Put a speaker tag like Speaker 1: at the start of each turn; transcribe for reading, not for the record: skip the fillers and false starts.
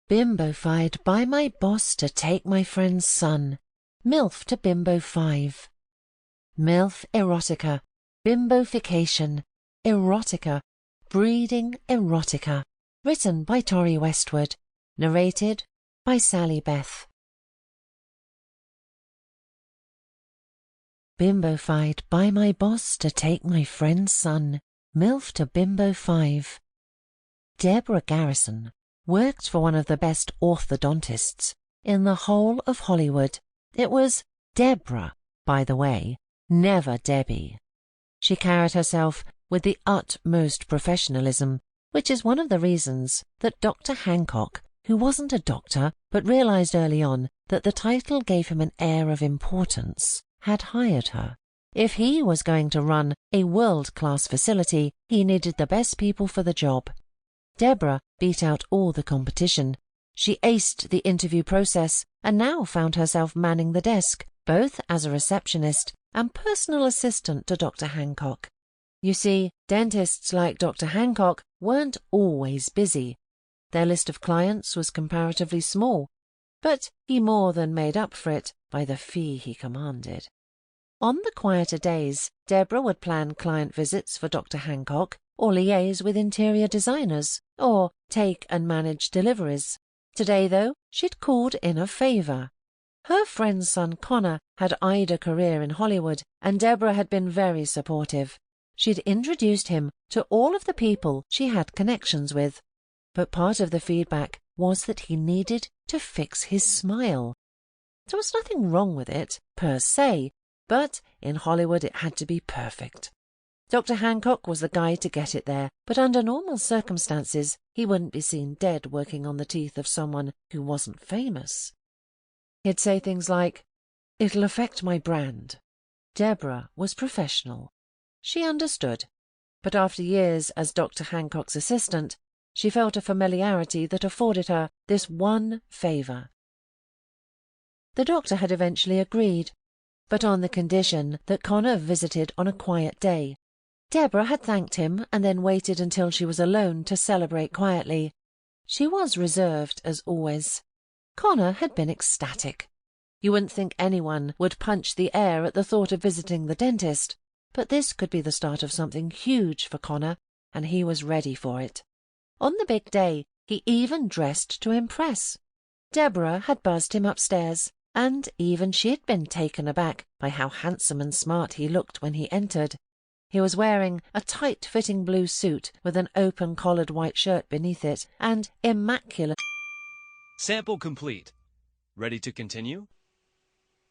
Speaker 1: Bimbofied by my boss to take my friend's son. Milf to Bimbo5. Milf Erotica Bimbofication Erotica Breeding Erotica. Written by Tori Westwood. Narrated by Sallybeth. Bimbofied by my boss to take my friend's son. Milf to Bimbo5. Deborah Garrison worked for one of the best orthodontists in the whole of Hollywood. It was Deborah, by the way, never Debbie. She carried herself with the utmost professionalism, which is one of the reasons that Dr. Hancock, who wasn't a doctor but realized early on that the title gave him an air of importance, had hired her. If he was going to run a world-class facility, he needed the best people for the job. Deborah beat out all the competition. She aced the interview process and now found herself manning the desk, both as a receptionist and personal assistant to Dr. Hancock. You see, dentists like Dr. Hancock weren't always busy. Their list of clients was comparatively small, but he more than made up for it by the fee he commanded. On the quieter days, Deborah would plan client visits for Dr. Hancock, or liaise with interior designers, or take and manage deliveries. Today, though, she'd called in a favour. Her friend's son Connor had eyed a career in Hollywood, and Deborah had been very supportive. She'd introduced him to all of the people she had connections with. But part of the feedback was that he needed to fix his smile. There was nothing wrong with it, per se, but in Hollywood it had to be perfect. Dr. Hancock was the guy to get it there, but under normal circumstances he wouldn't be seen dead working on the teeth of someone who wasn't famous. He'd say things like, "It'll affect my brand." Deborah was professional. She understood, but after years as Dr. Hancock's assistant, she felt a familiarity that afforded her this one favour. The doctor had eventually agreed, but on the condition that Connor visited on a quiet day. Deborah had thanked him and then waited until she was alone to celebrate quietly. She was reserved, as always. Connor had been ecstatic. You wouldn't think anyone would punch the air at the thought of visiting the dentist, but this could be the start of something huge for Connor, and he was ready for it. On the big day, he even dressed to impress. Deborah had buzzed him upstairs, and even she had been taken aback by how handsome and smart he looked when he entered. He was wearing a tight-fitting blue suit with an open-collared white shirt beneath it, and immaculate...
Speaker 2: Sample complete. Ready to continue?